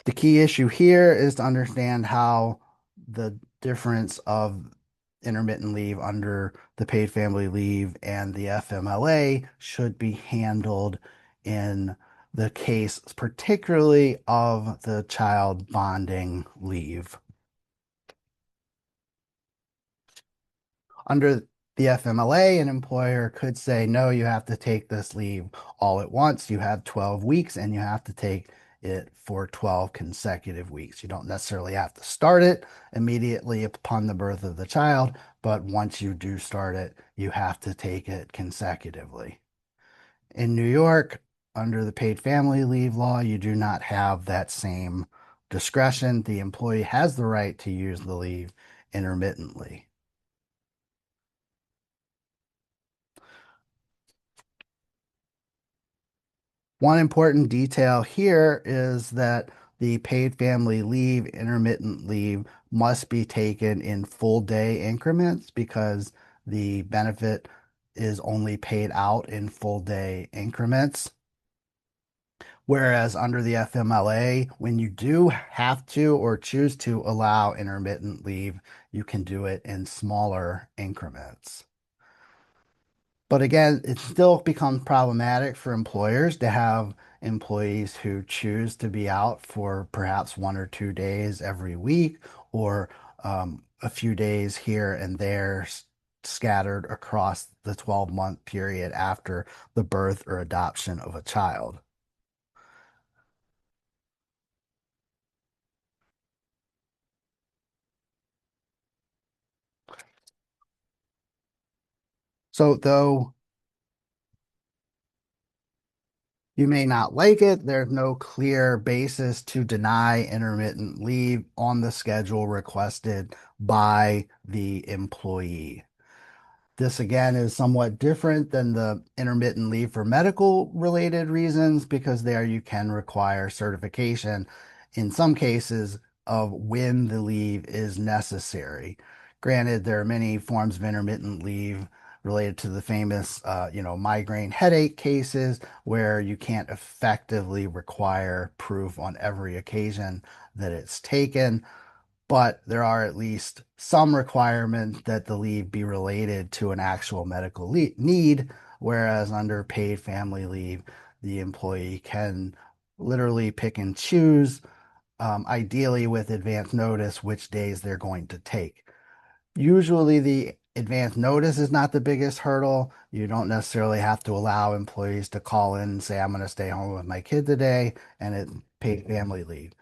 The key issue here is to understand how the difference of intermittent leave under the paid family leave and the FMLA should be handled in the case, particularly of the child bonding leave. Under the FMLA, an employer could say, no, you have to take this leave all at once. You have 12 weeks and you have to take it for 12 consecutive weeks. You don't necessarily have to start it immediately upon the birth of the child, but once you do start it, you have to take it consecutively. In New York, under the paid family leave law, you do not have that same discretion. The employee has the right to use the leave intermittently. One important detail here is that the paid family leave, intermittent leave, must be taken in full day increments because the benefit is only paid out in full day increments. Whereas under the FMLA, when you do have to or choose to allow intermittent leave, you can do it in smaller increments. But again, it still becomes problematic for employers to have employees who choose to be out for perhaps 1 or 2 days every week or a few days here and there scattered across the 12-month period after the birth or adoption of a child. So, though you may not like it, there's no clear basis to deny intermittent leave on the schedule requested by the employee. This again is somewhat different than the intermittent leave for medical related reasons because there you can require certification in some cases of when the leave is necessary. Granted, there are many forms of intermittent leave related to the famous, migraine headache cases where you can't effectively require proof on every occasion that it's taken, but there are at least some requirements that the leave be related to an actual medical need, whereas under paid family leave, the employee can literally pick and choose, ideally with advance notice, which days they're going to take. Usually, the advance notice is not the biggest hurdle. You don't necessarily have to allow employees to call in and say, I'm going to stay home with my kid today, and it's paid family leave.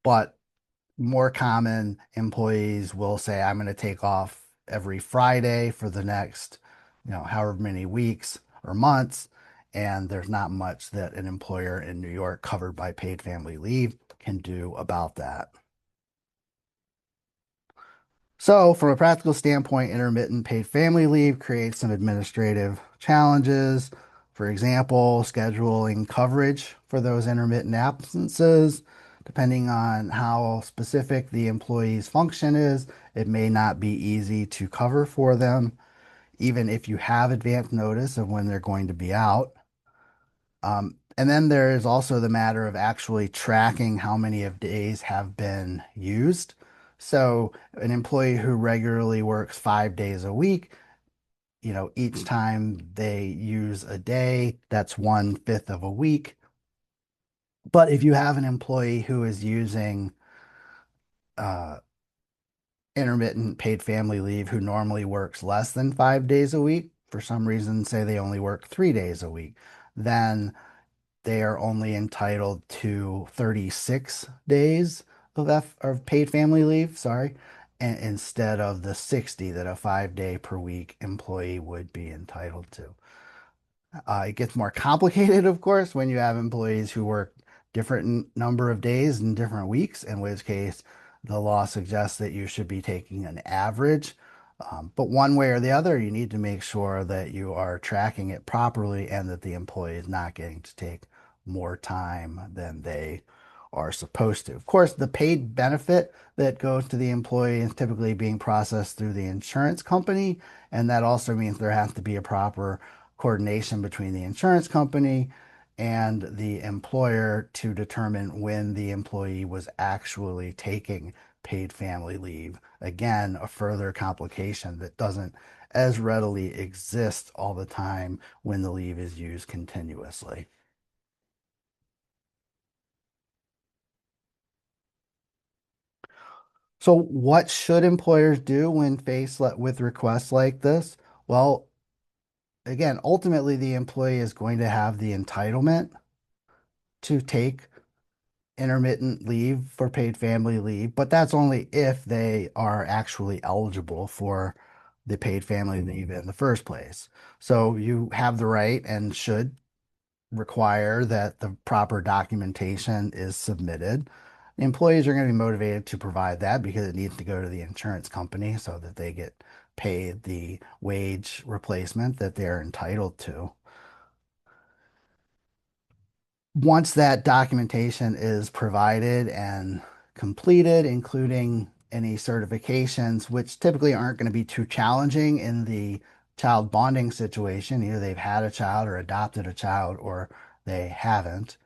But more common employees will say, I'm going to take off every Friday for the next, however many weeks or months. And there's not much that an employer in New York covered by paid family leave can do about that. So, from a practical standpoint, intermittent paid family leave creates some administrative challenges. For example, scheduling coverage for those intermittent absences. Depending on how specific the employee's function is, it may not be easy to cover for them, even if you have advance notice of when they're going to be out. And then there is also the matter of actually tracking how many of days have been used. So an employee who regularly works 5 days a week, each time they use a day, that's 1/5 of a week. But if you have an employee who is using uh, intermittent paid family leave who normally works less than 5 days a week, for some reason, say they only work 3 days a week, then they are only entitled to 36 days of paid family leave, sorry, and instead of the 60 that a 5 day per week employee would be entitled to. It gets more complicated, of course, when you have employees who work different number of days in different weeks, in which case the law suggests that you should be taking an average. But one way or the other, you need to make sure that you are tracking it properly and that the employee is not getting to take more time than they are supposed to. Of course, the paid benefit that goes to the employee is typically being processed through the insurance company, and that also means there has to be a proper coordination between the insurance company and the employer to determine when the employee was actually taking paid family leave. Again, a further complication that doesn't as readily exist all the time when the leave is used continuously. So, what should employers do when faced with requests like this? Well, again, ultimately, the employee is going to have the entitlement to take intermittent leave for paid family leave, but that's only if they are actually eligible for the paid family leave in the first place. So you have the right and should require that the proper documentation is submitted. Employees are going to be motivated to provide that because it needs to go to the insurance company so that they get paid the wage replacement that they're entitled to. Once that documentation is provided and completed, including any certifications, which typically aren't going to be too challenging in the child bonding situation, either they've had a child or adopted a child or they haven't,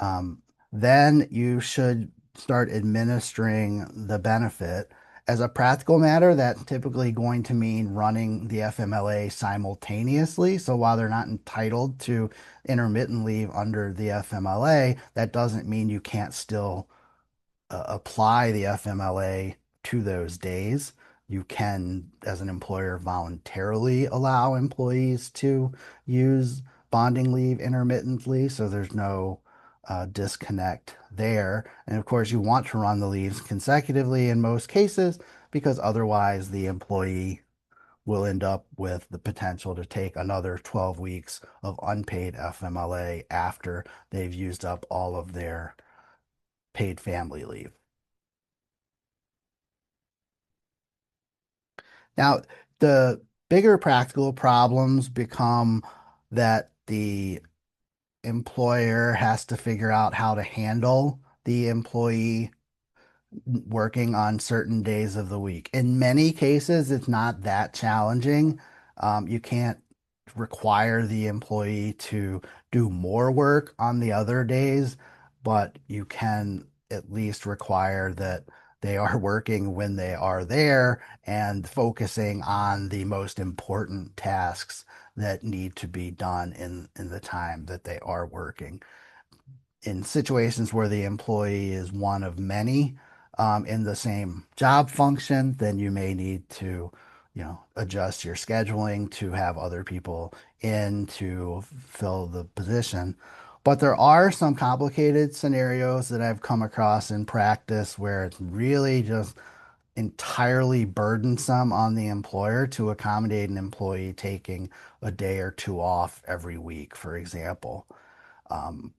um, then you should start administering the benefit. As a practical matter, that's typically going to mean running the FMLA simultaneously. So while they're not entitled to intermittent leave under the FMLA, that doesn't mean you can't still apply the FMLA to those days. You can, as an employer, voluntarily allow employees to use bonding leave intermittently, so there's no disconnect there. And of course, you want to run the leaves consecutively in most cases because otherwise the employee will end up with the potential to take another 12 weeks of unpaid FMLA after they've used up all of their paid family leave. Now, the bigger practical problems become that the employer has to figure out how to handle the employee working on certain days of the week. In many cases, it's not that challenging. You can't require the employee to do more work on the other days, but you can at least require that they are working when they are there and focusing on the most important tasks that need to be done in the time that they are working. In situations where the employee is one of many in the same job function, then you may need to, adjust your scheduling to have other people in to fill the position. But there are some complicated scenarios that I've come across in practice where it's really just entirely burdensome on the employer to accommodate an employee taking a day or two off every week, for example. Um,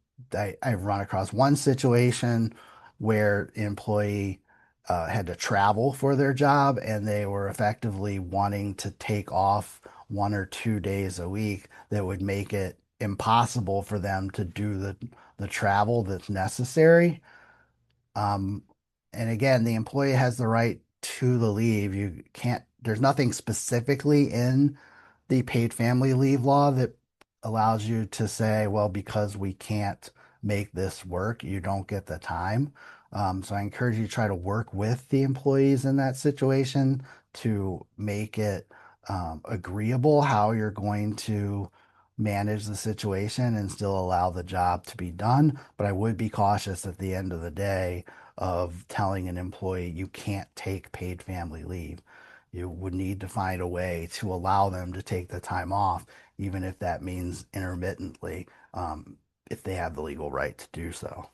I've run across one situation where an employee had to travel for their job and they were effectively wanting to take off 1 or 2 days a week that would make it impossible for them to do the travel that's necessary. Um, and again, the employee has the right to the leave. You can't, there's nothing specifically in the paid family leave law that allows you to say, well, because we can't make this work, you don't get the time. So I encourage you to try to work with the employees in that situation to make it agreeable how you're going to manage the situation and still allow the job to be done. But I would be cautious at the end of the day of telling an employee you can't take paid family leave. You would need to find a way to allow them to take the time off, even if that means intermittently, if they have the legal right to do so.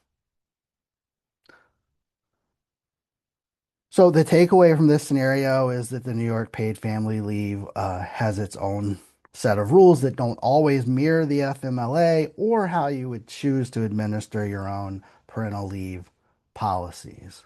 So the takeaway from this scenario is that the New York paid family leave has its own set of rules that don't always mirror the FMLA or how you would choose to administer your own parental leave policies.